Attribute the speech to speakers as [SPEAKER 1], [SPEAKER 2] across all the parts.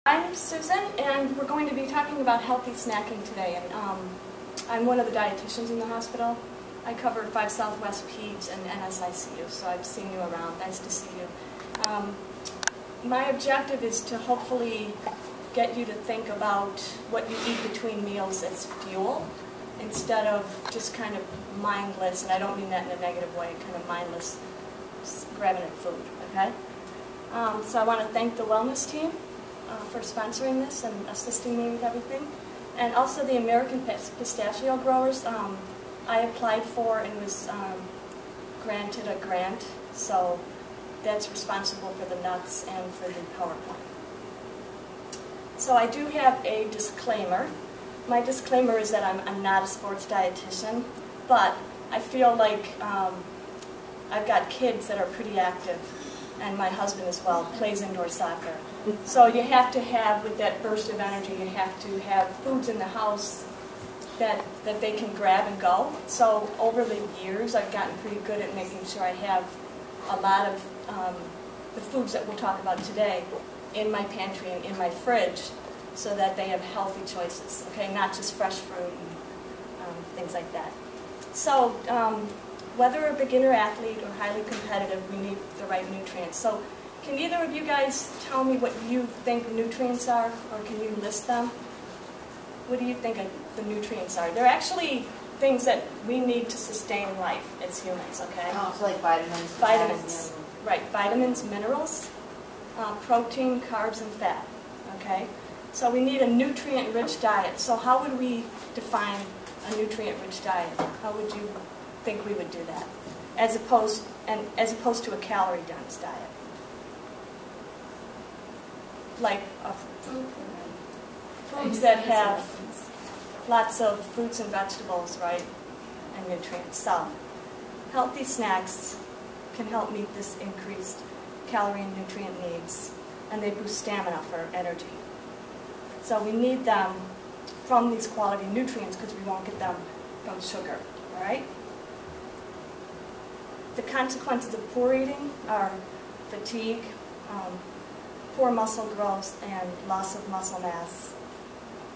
[SPEAKER 1] I'm Susan, and we're going to be talking about healthy snacking today. And I'm one of the dietitians in the hospital. I cover 5 Southwest Peds and NSICU, so I've seen you around. Nice to see you. My objective is to hopefully get you to think about what you eat between meals as fuel, instead of just kind of mindless, and I don't mean that in a negative way, kind of mindless grabbing at food, okay? So I want to thank the wellness team for sponsoring this and assisting me with everything. And also the American pistachio growers. I applied for and was granted a grant, so that's responsible for the nuts and for the PowerPoint. So I do have a disclaimer. My disclaimer is that I'm not a sports dietitian, but I feel like I've got kids that are pretty active, and my husband as well plays indoor soccer. So you have to have, with that burst of energy, you have to have foods in the house that they can grab and go. So over the years, I've gotten pretty good at making sure I have a lot of the foods that we'll talk about today in my pantry and in my fridge, so that they have healthy choices, okay? Not just fresh fruit and things like that. So whether a beginner athlete or highly competitive, we need the right nutrients. So can either of you guys tell me what you think nutrients are, or can you list them? What do you think the nutrients are? They're actually things that we need to sustain life as humans, okay?
[SPEAKER 2] Oh, so like vitamins.
[SPEAKER 1] Vitamins, right. Vitamins, minerals, protein, carbs, and fat, okay? So we need a nutrient-rich diet. So how would we define a nutrient-rich diet? How would you think we would do that, as opposed to a calorie-dense diet? Like foods that have lots of fruits and vegetables, right, and nutrients. So healthy snacks can help meet this increased calorie and nutrient needs, and they boost stamina for energy. So we need them from these quality nutrients because we won't get them from sugar, all right? The consequences of poor eating are fatigue, poor muscle growth, and loss of muscle mass,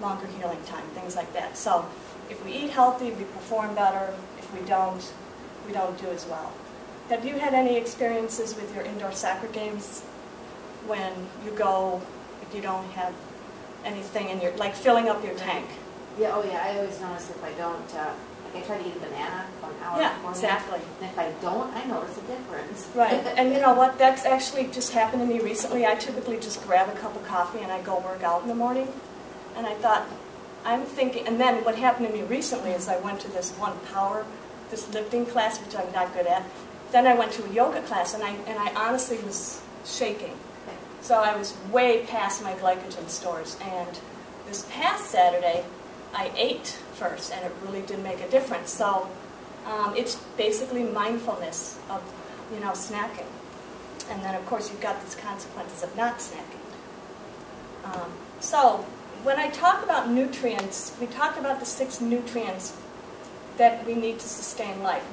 [SPEAKER 1] longer healing time, things like that. So if we eat healthy, we perform better. If we don't do as well. Have you had any experiences with your indoor soccer games when you go, if you don't have anything in your, like filling up your tank?
[SPEAKER 2] Yeah, oh yeah, I always notice if I don't, like I try to eat a banana 1 hour before.
[SPEAKER 1] Exactly.
[SPEAKER 2] And if I don't, I notice a difference.
[SPEAKER 1] Right, and you know what, that's actually just happened to me recently. I typically just grab a cup of coffee and I go work out in the morning. And I thought, I'm thinking, and then what happened to me recently is I went to this this lifting class, which I'm not good at. Then I went to a yoga class, and I honestly was shaking. So I was way past my glycogen stores. And this past Saturday, I ate first, and it really did make a difference. So it's basically mindfulness of, snacking. And then, of course, you've got these consequences of not snacking. So when I talk about nutrients, we talk about the 6 nutrients that we need to sustain life.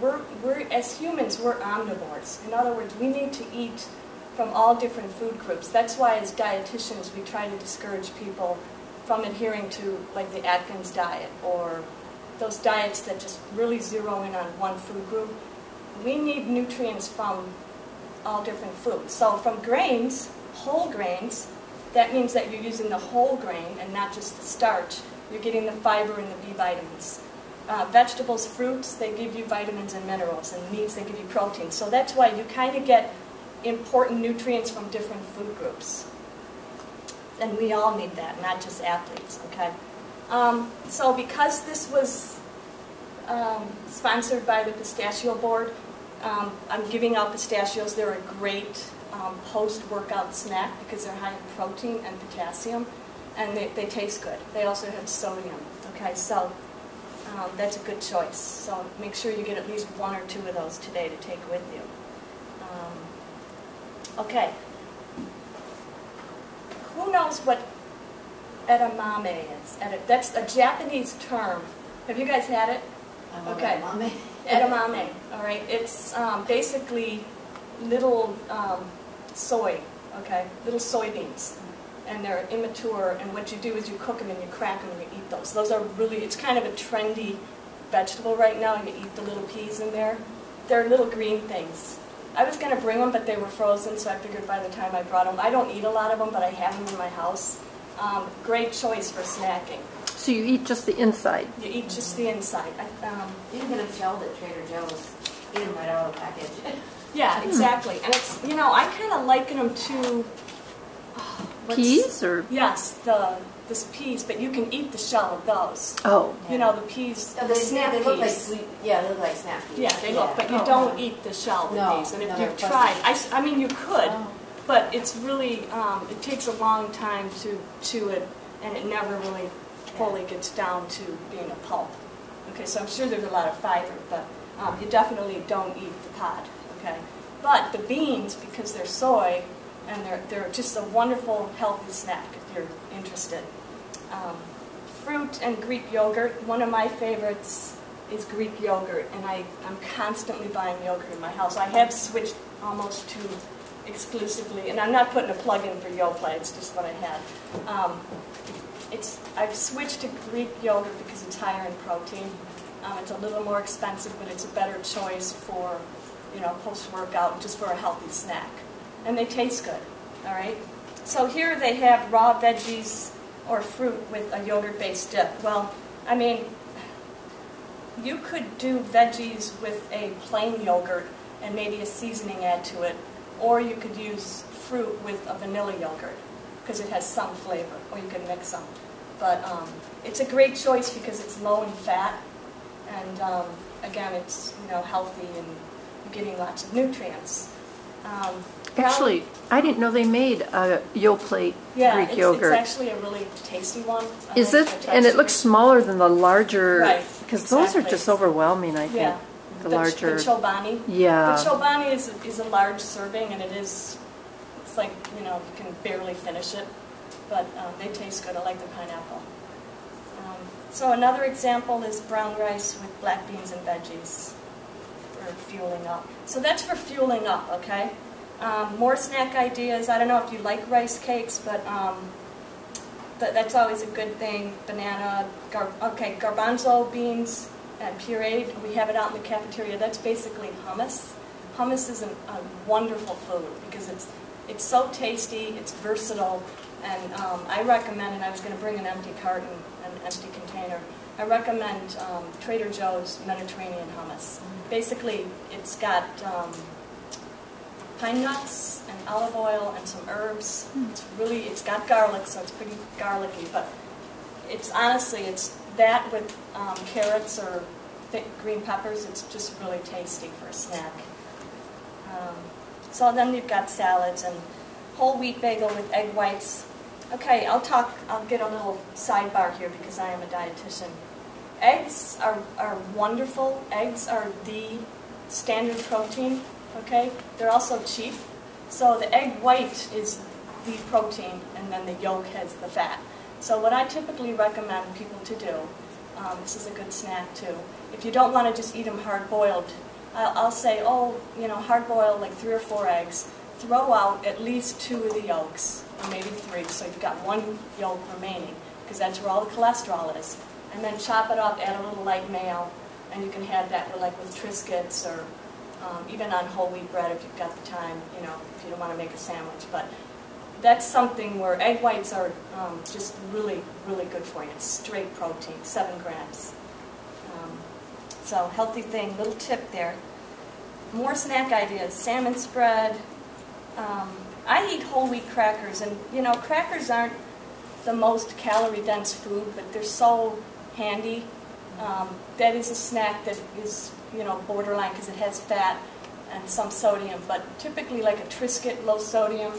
[SPEAKER 1] As humans, we're omnivores. In other words, we need to eat from all different food groups. That's why as dietitians we try to discourage people from adhering to like the Atkins diet or those diets that just really zero in on one food group. We need nutrients from all different foods. So from grains, whole grains, that means that you're using the whole grain and not just the starch. You're getting the fiber and the B vitamins. Vegetables, fruits, they give you vitamins and minerals, and meats, they give you protein. So that's why you kind of get important nutrients from different food groups. And we all need that, not just athletes, okay? So because this was sponsored by the Pistachio Board, I'm giving out pistachios. They're a great post-workout snack because they're high in protein and potassium, and they taste good. They also have sodium, okay? So that's a good choice. So make sure you get at least 1 or 2 of those today to take with you. Okay. Who knows what edamame is? That's a Japanese term. Have you guys had it? Okay.
[SPEAKER 2] Edamame.
[SPEAKER 1] Edamame. All right. It's basically little soy, okay, little soybeans. and they're immature, and what you do is you cook them and you crack them and you eat those. Those are really, it's kind of a trendy vegetable right now. You eat the little peas in there. They're little green things. I was going to bring them, but they were frozen, so I figured by the time I brought them, I don't eat a lot of them, but I have them in my house. Great choice for snacking.
[SPEAKER 3] So you eat just the inside?
[SPEAKER 1] You eat just the inside.
[SPEAKER 2] You can get them shelled at Trader Joe's. Eat them right out of the package.
[SPEAKER 1] Yeah, exactly. And it's, you know, I kind of liken them to...
[SPEAKER 3] peas or?
[SPEAKER 1] Yes, the peas, but you can eat the shell of those.
[SPEAKER 3] Oh.
[SPEAKER 1] You know, the peas,
[SPEAKER 2] Oh,
[SPEAKER 1] the snap
[SPEAKER 2] they
[SPEAKER 1] peas.
[SPEAKER 2] look like sweet, yeah, they look like snap peas.
[SPEAKER 1] Yeah, they look, but you don't eat the shell of
[SPEAKER 2] No,
[SPEAKER 1] these. And if
[SPEAKER 2] no,
[SPEAKER 1] you've
[SPEAKER 2] they're
[SPEAKER 1] tried,
[SPEAKER 2] fuzzy.
[SPEAKER 1] I mean, you could, but it's really, it takes a long time to chew it, and it never really fully gets down to being a pulp. Okay, so I'm sure there's a lot of fiber, but you definitely don't eat the pod, okay? But the beans, because they're soy, and they're just a wonderful, healthy snack if you're interested. Fruit and Greek yogurt. One of my favorites is Greek yogurt, and I'm constantly buying yogurt in my house. I have switched almost to exclusively, and I'm not putting a plug in for Yoplait, it's just what I had. I've switched to Greek yogurt because it's higher in protein. It's a little more expensive, but it's a better choice for, you know, post-workout, just for a healthy snack. And they taste good, all right? So here they have raw veggies or fruit with a yogurt-based dip. Well, I mean, you could do veggies with a plain yogurt and maybe a seasoning add to it, or you could use fruit with a vanilla yogurt because it has some flavor, or you can mix them. But it's a great choice because it's low in fat, and again, it's, you know, healthy and you're getting lots of nutrients.
[SPEAKER 3] Actually, I didn't know they made a Yoplait Greek yogurt.
[SPEAKER 1] It's actually a really tasty one.
[SPEAKER 3] Is it? And it looks smaller than the larger,
[SPEAKER 1] right?
[SPEAKER 3] Because those are just overwhelming, I think.
[SPEAKER 1] Yeah.
[SPEAKER 3] The larger.
[SPEAKER 1] The chobani.
[SPEAKER 3] Yeah.
[SPEAKER 1] The chobani is a large serving, and it's like, you know, you can barely finish it, but they taste good. I like the pineapple. So another example is brown rice with black beans and veggies for fueling up. So that's for fueling up, okay? More snack ideas. I don't know if you like rice cakes, but that's always a good thing. Banana, garbanzo beans and pureed. We have it out in the cafeteria. That's basically hummus. Hummus is a wonderful food because it's so tasty, it's versatile, and I recommend, and I was going to bring an empty carton, an empty container, I recommend Trader Joe's Mediterranean hummus. Basically, it's got pine nuts and olive oil and some herbs. It's got garlic, so it's pretty garlicky, but it's honestly, it's that with carrots or thick green peppers. It's just really tasty for a snack. So then you've got salads and whole wheat bagel with egg whites. Okay, I'll get a little sidebar here because I am a dietitian. Eggs are wonderful. Eggs are the standard protein, okay? They're also cheap. So the egg white is the protein, and then the yolk has the fat. So what I typically recommend people to do, this is a good snack too, if you don't want to just eat them hard-boiled, I'll say, hard-boil like 3 or 4 eggs, throw out at least 2 of the yolks, or maybe 3, so you've got 1 yolk remaining, because that's where all the cholesterol is. And then chop it up, add a little light mayo, and you can have that with Triscuits or even on whole wheat bread if you've got the time, if you don't want to make a sandwich. But that's something where egg whites are just really, really good for you. It's straight protein, 7 grams. So healthy thing, little tip there. More snack ideas, salmon spread. I eat whole wheat crackers, and crackers aren't the most calorie dense food, but they're so handy. That is a snack that is borderline because it has fat and some sodium, but typically like a Triscuit, low sodium,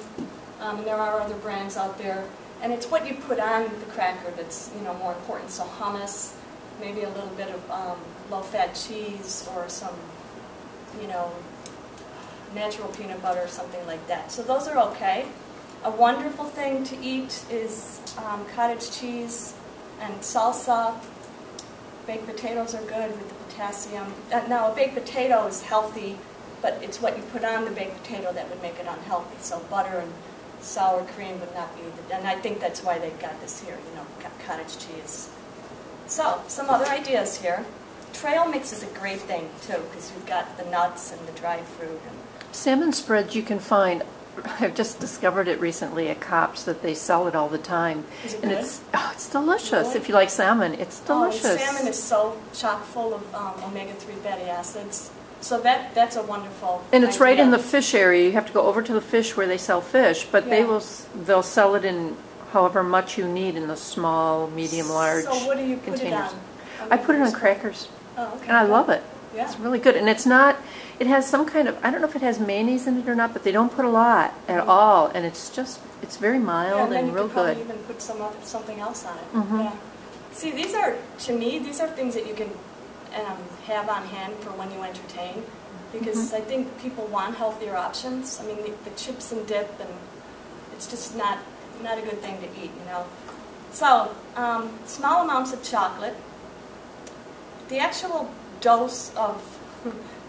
[SPEAKER 1] and there are other brands out there. And it's what you put on the cracker that's more important. So hummus, maybe a little bit of low-fat cheese or some natural peanut butter or something like that. So those are okay. A wonderful thing to eat is cottage cheese and salsa. Baked potatoes are good with the potassium. Now, a baked potato is healthy, but it's what you put on the baked potato that would make it unhealthy. So butter sour cream would not be, and I think that's why they got this here, cottage cheese. So, some other ideas here. Trail mix is a great thing too, because you've got the nuts and the dried fruit.
[SPEAKER 3] Salmon spreads you can find. I've just discovered it recently at Cops that they sell it all the time.
[SPEAKER 1] Is it
[SPEAKER 3] and
[SPEAKER 1] good?
[SPEAKER 3] It's delicious.
[SPEAKER 1] Really?
[SPEAKER 3] If you like salmon, it's delicious.
[SPEAKER 1] Oh, salmon is so chock full of omega-3 fatty acids. So that's a wonderful
[SPEAKER 3] And it's right
[SPEAKER 1] idea.
[SPEAKER 3] in the fish area. You have to go over to the fish where they sell fish, but
[SPEAKER 1] Yeah.
[SPEAKER 3] they'll sell it in however much you need in the small, medium, large
[SPEAKER 1] So what do you put
[SPEAKER 3] containers.
[SPEAKER 1] it on?
[SPEAKER 3] I put it on crackers,
[SPEAKER 1] Oh, okay.
[SPEAKER 3] and I
[SPEAKER 1] good.
[SPEAKER 3] love it.
[SPEAKER 1] Yeah.
[SPEAKER 3] It's really good, and it has some kind of, I don't know if it has mayonnaise in it or not, but they don't put a lot at all, and it's very
[SPEAKER 1] Yeah,
[SPEAKER 3] mild
[SPEAKER 1] and then
[SPEAKER 3] and
[SPEAKER 1] you
[SPEAKER 3] real
[SPEAKER 1] could probably
[SPEAKER 3] good.
[SPEAKER 1] even put something else on it.
[SPEAKER 3] Mhm.
[SPEAKER 1] Yeah. See, to me, these are things that you can have on hand for when you entertain, because I think people want healthier options. I mean, the chips and dip, and it's just not a good thing to eat, So, small amounts of chocolate. The actual dose of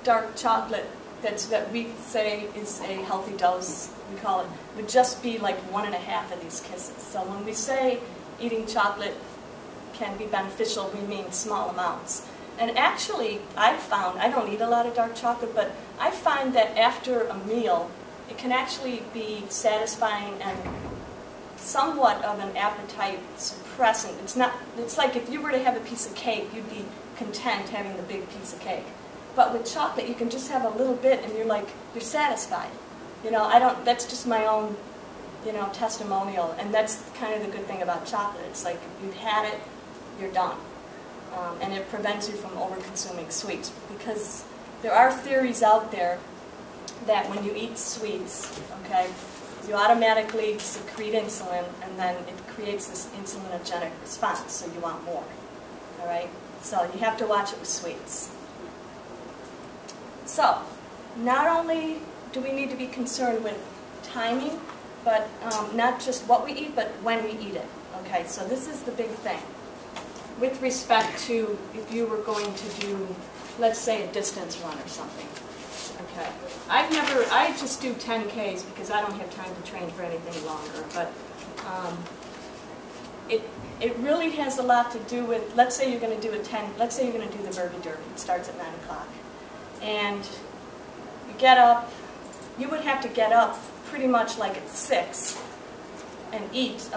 [SPEAKER 1] dark chocolate that we say is a healthy dose, we call it, would just be like 1.5 of these kisses. So when we say eating chocolate can be beneficial, we mean small amounts. And actually, I've found, I don't eat a lot of dark chocolate, but I find that after a meal, it can actually be satisfying and somewhat of an appetite suppressant. It's like if you were to have a piece of cake, you'd be content having the big piece of cake. But with chocolate, you can just have a little bit and you're satisfied. That's just my own, testimonial. And that's kind of the good thing about chocolate. It's like if you've had it, you're done. And it prevents you from over-consuming sweets, because there are theories out there that when you eat sweets, okay, you automatically secrete insulin, and then it creates this insulinogenic response, so you want more, all right? So you have to watch it with sweets. So, not only do we need to be concerned with timing, but not just what we eat, but when we eat it, okay? So this is the big thing. With respect to if you were going to do, let's say, a distance run or something. Okay. I just do 10Ks because I don't have time to train for anything longer. But it really has a lot to do with, let's say you're going to do let's say you're going to do the Burby Derby. It starts at 9 o'clock. And you get up, you would have to get up pretty much like at 6 and eat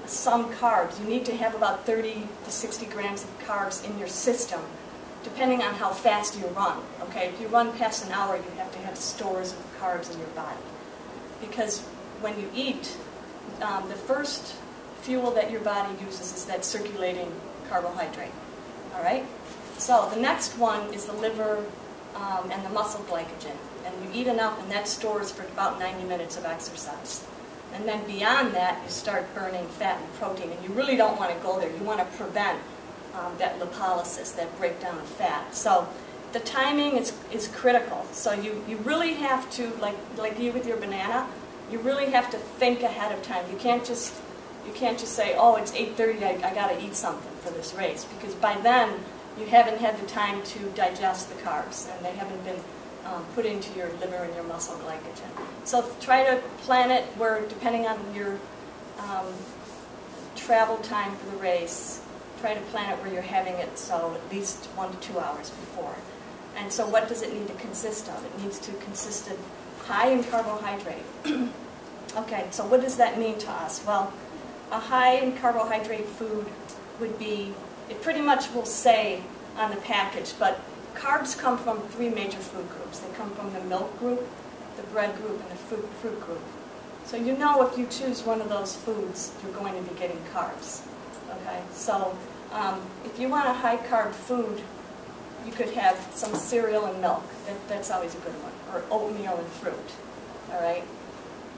[SPEAKER 1] some carbs. You need to have about 30 to 60 grams of carbs in your system, depending on how fast you run. Okay, if you run past an hour, you have to have stores of carbs in your body. Because when you eat, the first fuel that your body uses is that circulating carbohydrate. All right? So the next one is the liver and the muscle glycogen. And you eat enough, and that stores for about 90 minutes of exercise. And then beyond that, you start burning fat and protein. And you really don't want to go there. You want to prevent that lipolysis, that breakdown of fat. So the timing is critical. So you really have to, like you with your banana, you really have to think ahead of time. You can't just say, oh, it's 8:30, I got to eat something for this race. Because by then, you haven't had the time to digest the carbs, and they haven't been put into your liver and your muscle glycogen. So try to plan it where, depending on your travel time for the race, try to plan it where you're having it so at least 1 to 2 hours before. And so what does it need to consist of? It needs to consist of high in carbohydrate. Okay, so what does that mean to us? Well, a high in carbohydrate food would be, it pretty much will say on the package, but carbs come from 3 major food groups. They come from the milk group, the bread group, and the fruit group. So you know if you choose one of those foods, you're going to be getting carbs. Okay, so if you want a high-carb food, you could have some cereal and milk. That's always a good one. Or oatmeal and fruit. All right?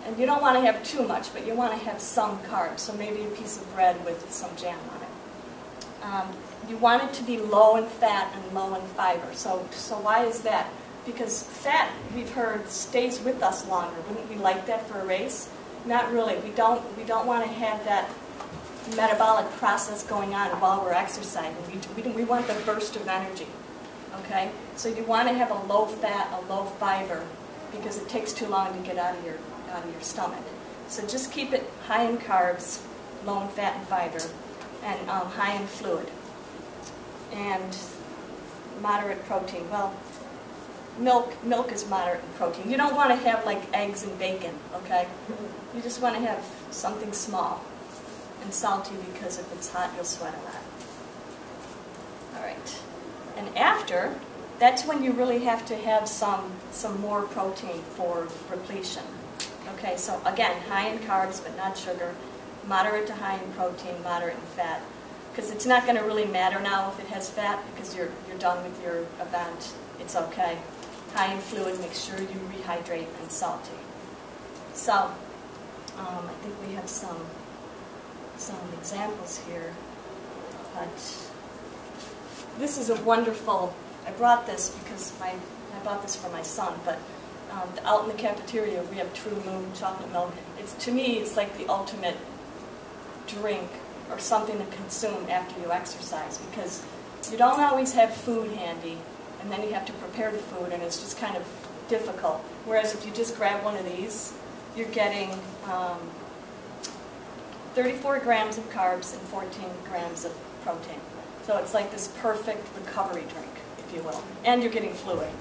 [SPEAKER 1] And you don't want to have too much, but you want to have some carbs. So maybe a piece of bread with some jam on it. You want it to be low in fat and low in fiber. So why is that? Because fat, we've heard, stays with us longer. Wouldn't we like that for a race? Not really. We don't want to have that metabolic process going on while we're exercising. We want the burst of energy. Okay? So you want to have a low fat, a low fiber, because it takes too long to get out of your stomach. So just keep it high in carbs, low in fat and fiber, and high in fluid. And moderate protein. Well, milk is moderate in protein. You don't want to have like eggs and bacon, okay? You just want to have something small and salty, because if it's hot, you'll sweat a lot. All right. And after, that's when you really have to have some more protein for repletion. Okay, so again, high in carbs but not sugar, moderate to high in protein, moderate in fat. Because it's not going to really matter now if it has fat, because you're done with your event. It's okay. High in fluid, make sure you rehydrate, and salty. So, I think we have some examples here. But this is a wonderful, I brought this because I bought this for my son, but out in the cafeteria we have True Moon chocolate milk. To me, it's like the ultimate drink or something to consume after you exercise, because you don't always have food handy, and then you have to prepare the food, and it's just kind of difficult. Whereas if you just grab one of these, you're getting 34 grams of carbs and 14 grams of protein. So it's like this perfect recovery drink, if you will. And you're getting fluid.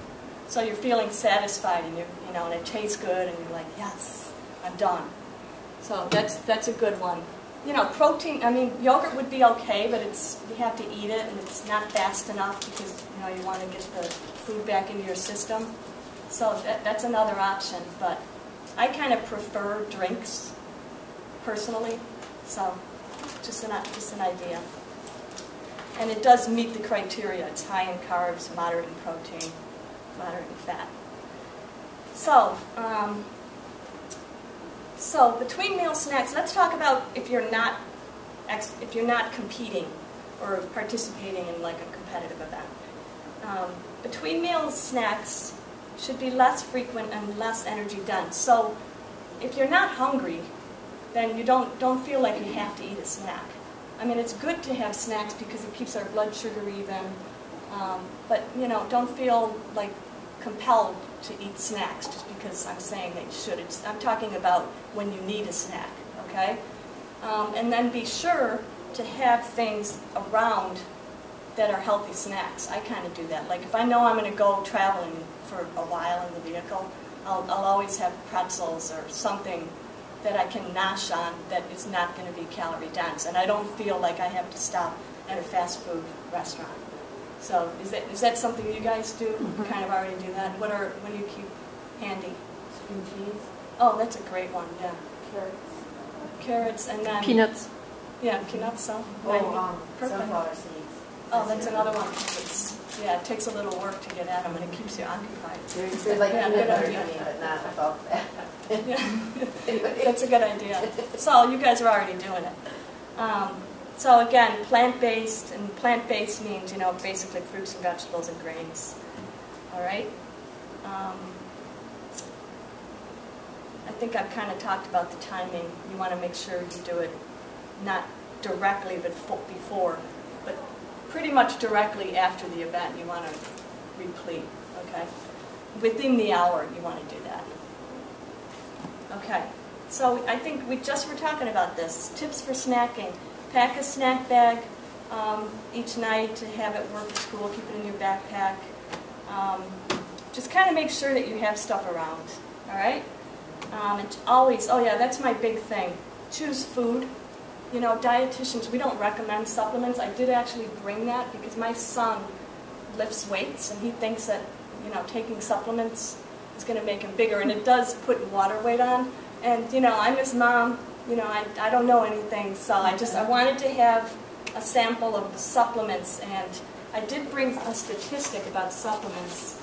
[SPEAKER 1] So you're feeling satisfied, and and it tastes good, and you're like, yes, I'm done. So that's a good one. Protein, yogurt would be okay, but you have to eat it, and it's not fast enough, because, you want to get the food back into your system. So that's another option, but I kind of prefer drinks, personally. So just an idea. And it does meet the criteria. It's high in carbs, moderate in protein, moderate in fat. So between meal snacks, let's talk about if you're not competing or participating in like a competitive event. Between meal snacks should be less frequent and less energy dense. So if you're not hungry, then you don't feel like you have to eat a snack. It's good to have snacks because it keeps our blood sugar even, but don't feel like compelled to eat snacks just because I'm saying that you should. I'm talking about when you need a snack, okay? And then be sure to have things around that are healthy snacks. I kind of do that. Like if I know I'm going to go traveling for a while in the vehicle, I'll always have pretzels or something that I can nosh on that is not going to be calorie dense, and I don't feel like I have to stop at a fast food restaurant. So is that something you guys do? Mm-hmm. Kind of already do that. What do you keep handy?
[SPEAKER 2] String cheese.
[SPEAKER 1] Oh, that's a great one. Yeah.
[SPEAKER 2] Carrots.
[SPEAKER 1] And then
[SPEAKER 3] Peanuts.
[SPEAKER 1] Yeah, peanuts. So perfect.
[SPEAKER 2] Sunflower seeds.
[SPEAKER 1] Oh, that's another one. It takes a little work to get at them, and it keeps you occupied.
[SPEAKER 2] They're like peanut butter yummy, but not without fat.
[SPEAKER 1] Yeah. That's a good idea. So you guys are already doing it. So again, plant-based, and plant-based means, basically fruits and vegetables and grains. All right? I think I've kind of talked about the timing. You want to make sure you do it not directly but before, but pretty much directly after the event. You want to replete, okay? Within the hour, you want to do that. Okay, so I think we just were talking about this. Tips for snacking. Pack a snack bag each night to have it work at school. Keep it in your backpack. Just kind of make sure that you have stuff around, all right? And always, oh yeah, that's my big thing. Choose food. Dietitians, we don't recommend supplements. I did actually bring that because my son lifts weights, and he thinks that, taking supplements is going to make him bigger, and it does put water weight on. And, I'm his mom. I don't know anything, so I wanted to have a sample of supplements, and I did bring a statistic about supplements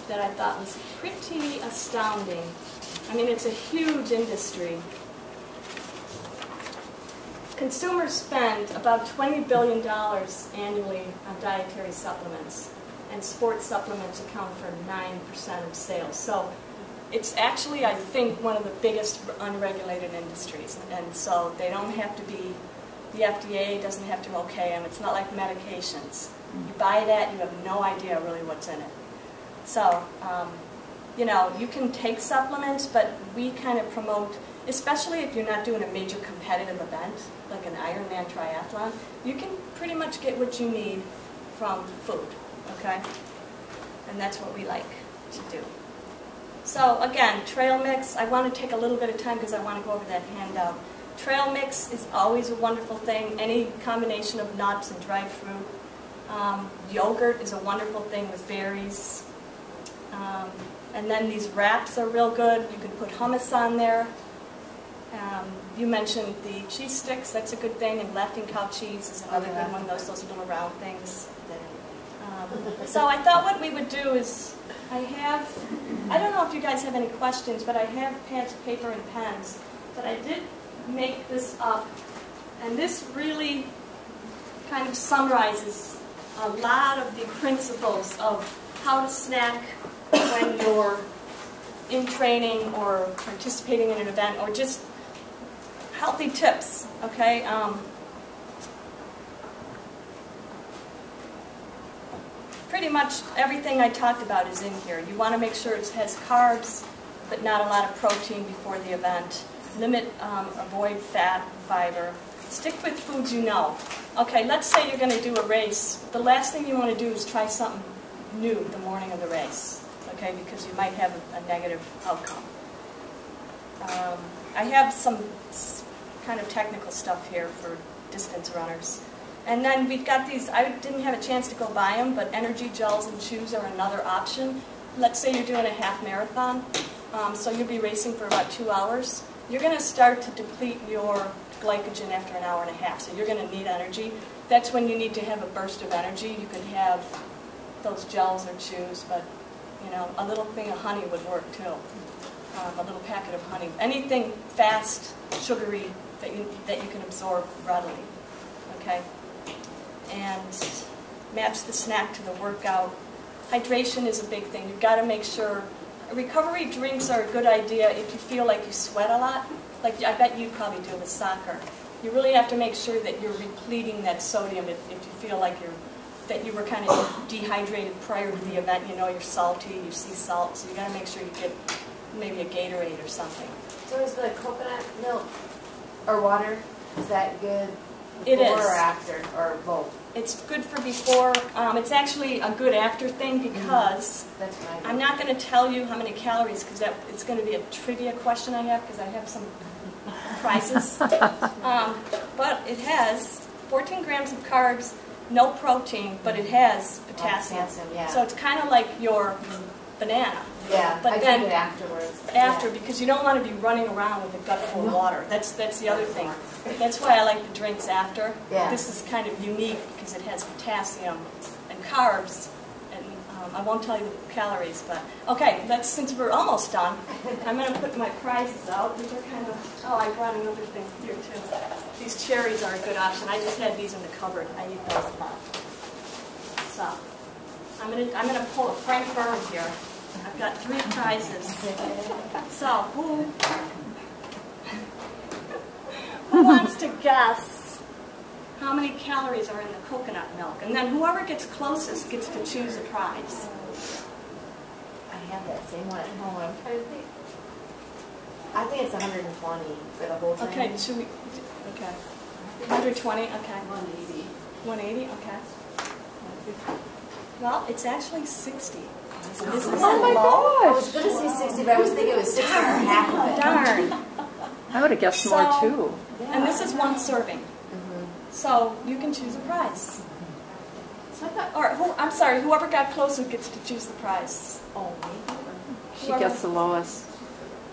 [SPEAKER 1] that I thought was pretty astounding. It's a huge industry. Consumers spend about $20 billion annually on dietary supplements, and sports supplements account for 9% of sales. So it's actually, I think, one of the biggest unregulated industries, and so they don't have to be, the FDA doesn't have to okay them. It's not like medications. You buy that, you have no idea really what's in it. So, you can take supplements, but we kind of promote especially if you're not doing a major competitive event, like an Ironman triathlon, you can pretty much get what you need from food, okay? And that's what we like to do. So again, trail mix, I want to take a little bit of time because I want to go over that handout. Trail mix is always a wonderful thing, any combination of nuts and dried fruit. Yogurt is a wonderful thing with berries. And then these wraps are real good. You can put hummus on there. You mentioned the cheese sticks, that's a good thing, and laughing cow cheese is another good one, those little round things. So I thought what we would do is, I don't know if you guys have any questions, but I have pads, paper, and pens. But I did make this up, and this really kind of summarizes a lot of the principles of how to snack when you're in training or participating in an event, or just healthy tips, okay? Pretty much everything I talked about is in here. You want to make sure it has carbs, but not a lot of protein before the event. Avoid fat, fiber. Stick with foods you know. Okay, let's say you're going to do a race. The last thing you want to do is try something new the morning of the race, okay, because you might have a negative outcome. I have some kind of technical stuff here for distance runners. And then we've got these, I didn't have a chance to go buy them, but energy gels and chews are another option. Let's say you're doing a half marathon, so you'll be racing for about 2 hours. You're going to start to deplete your glycogen after an hour and a half, so you're going to need energy. That's when you need to have a burst of energy. You could have those gels or chews, but you know, a little thing of honey would work too. A little packet of honey. Anything fast, sugary that you can absorb readily. Okay? And match the snack to the workout. Hydration is a big thing. You've got to make sure. Recovery drinks are a good idea if you feel like you sweat a lot. Like I bet you probably do with soccer. You really have to make sure that you're repleting that sodium if you feel like that you were kind of dehydrated prior to the event. You know you're salty, you see salt, so you got to make sure you get maybe a Gatorade or something.
[SPEAKER 2] So is the coconut milk or water, is that good
[SPEAKER 1] It
[SPEAKER 2] before
[SPEAKER 1] is.
[SPEAKER 2] or after, or both?
[SPEAKER 1] It's good for before. It's actually a good after thing because
[SPEAKER 2] That's what
[SPEAKER 1] I'm not going to tell you how many calories because it's going to be a trivia question I have because I have some prizes. But it has 14 grams of carbs, no protein, but it has potassium.
[SPEAKER 2] Yeah.
[SPEAKER 1] So it's kind of like your banana.
[SPEAKER 2] Yeah,
[SPEAKER 1] But
[SPEAKER 2] I
[SPEAKER 1] then
[SPEAKER 2] drink it afterwards.
[SPEAKER 1] After,
[SPEAKER 2] Yeah.
[SPEAKER 1] because you don't want to be running around with a gut full of water. That's the other thing. That's why I like the drinks after.
[SPEAKER 2] Yeah.
[SPEAKER 1] This is kind of unique because it has potassium and carbs. And I won't tell you the calories, but okay. Since we're almost done, I'm going to put my prizes out. These are kind of. Oh, I brought another thing here too. These cherries are a good option. I just had these in the cupboard. I eat those a lot. So I'm gonna pull a Frank Burn here. I've got 3 prizes. So, who wants to guess how many calories are in the coconut milk? And then whoever gets closest gets to choose a prize.
[SPEAKER 2] I have that same one at home. I'm trying to think. I think it's 120 for the whole thing.
[SPEAKER 1] Okay, should we? Okay. 120. Okay.
[SPEAKER 2] 180.
[SPEAKER 1] 180. Okay. Well, it's actually 60. So this is
[SPEAKER 3] Oh my
[SPEAKER 2] I was
[SPEAKER 3] gosh!
[SPEAKER 2] going to say 60, but I was thinking it was 60 or half of it.
[SPEAKER 1] Darn.
[SPEAKER 3] I would have guessed more
[SPEAKER 1] So-
[SPEAKER 3] too.
[SPEAKER 1] And this is 1 serving. So you can choose a prize.
[SPEAKER 2] So I thought,
[SPEAKER 1] Or I'm sorry, whoever got closer gets to choose the prize.
[SPEAKER 2] oh, maybe.
[SPEAKER 3] She
[SPEAKER 1] Whoever-
[SPEAKER 3] guessed the lowest.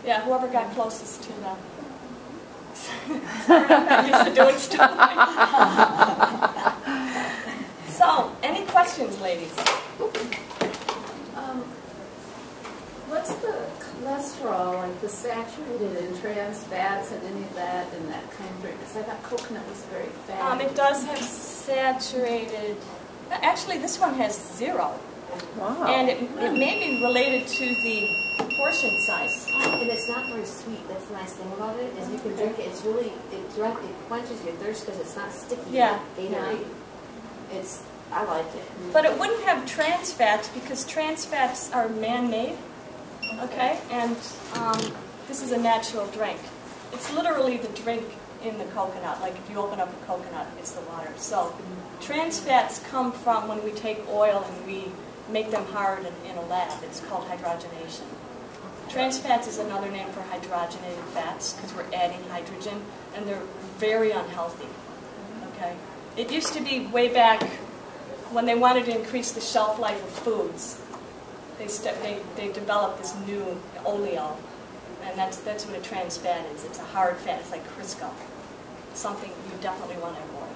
[SPEAKER 1] Yeah, whoever got closest to them. Sorry, I'm not used to doing stuff like that. So, any questions, ladies?
[SPEAKER 4] What's the cholesterol, like the saturated and trans fats and any of that in that kind of drink? Because I thought coconut was very fatty.
[SPEAKER 1] It does have saturated. Actually, this one has 0,
[SPEAKER 3] Wow.
[SPEAKER 1] and it may be related to the portion size.
[SPEAKER 2] And it's not very sweet. That's the nice thing about it, is you can drink it. It's really, it quenches your thirst because it's not sticky.
[SPEAKER 1] Yeah.
[SPEAKER 2] Gatorade. I like it.
[SPEAKER 1] But it wouldn't have trans fats because trans fats are man-made. Okay, and this is a natural drink. It's literally the drink in the coconut. Like if you open up a coconut, it's the water. So trans fats come from when we take oil and we make them hard in a lab. It's called hydrogenation. Trans fats is another name for hydrogenated fats because we're adding hydrogen, and they're very unhealthy. Okay? It used to be way back when they wanted to increase the shelf life of foods. They developed this new oleo, and that's what a trans fat is. It's a hard fat. It's like Crisco. Something you definitely want to avoid.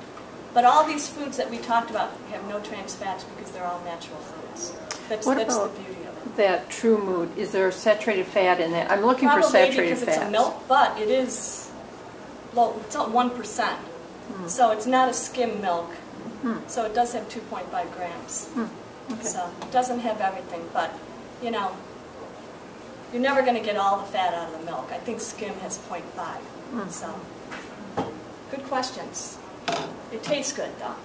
[SPEAKER 1] But all these foods that we talked about have no trans fats because they're all natural foods. That's the beauty of it.
[SPEAKER 3] That True Mood, is there saturated fat in that? I'm looking for
[SPEAKER 1] Probably
[SPEAKER 3] saturated
[SPEAKER 1] because
[SPEAKER 3] fats.
[SPEAKER 1] it's a milk, but it is low. It's at 1%. So it's not a skim milk. So it does have 2.5 grams.
[SPEAKER 3] Okay.
[SPEAKER 1] So it doesn't have everything, but you know, you're never going to get all the fat out of the milk. I think skim has 0.5. So good questions. It tastes good though.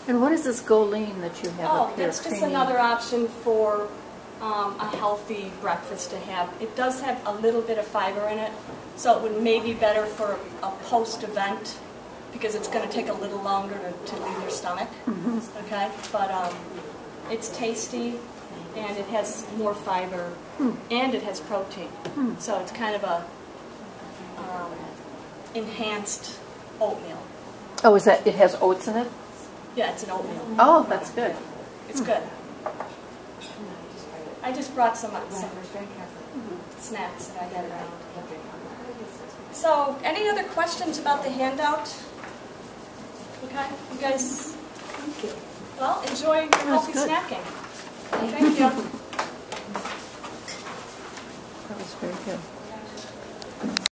[SPEAKER 3] And what is this Goline that you have up here?
[SPEAKER 1] That's just another option for a healthy breakfast to have. It does have a little bit of fiber in it, so it would maybe be better for a post-event because it's going to take a little longer to leave your stomach. Okay, but it's tasty and it has more fiber and it has protein. So it's kind of a enhanced oatmeal.
[SPEAKER 3] Oh, is that, it has oats in it?
[SPEAKER 1] Yeah, it's an oatmeal.
[SPEAKER 3] Oh, that's good.
[SPEAKER 1] It's good. I just brought some snacks that I got around. So, any other questions about the handout? Okay, you guys, well, enjoy your healthy
[SPEAKER 3] good.
[SPEAKER 1] snacking. Thank you.
[SPEAKER 3] That was very good.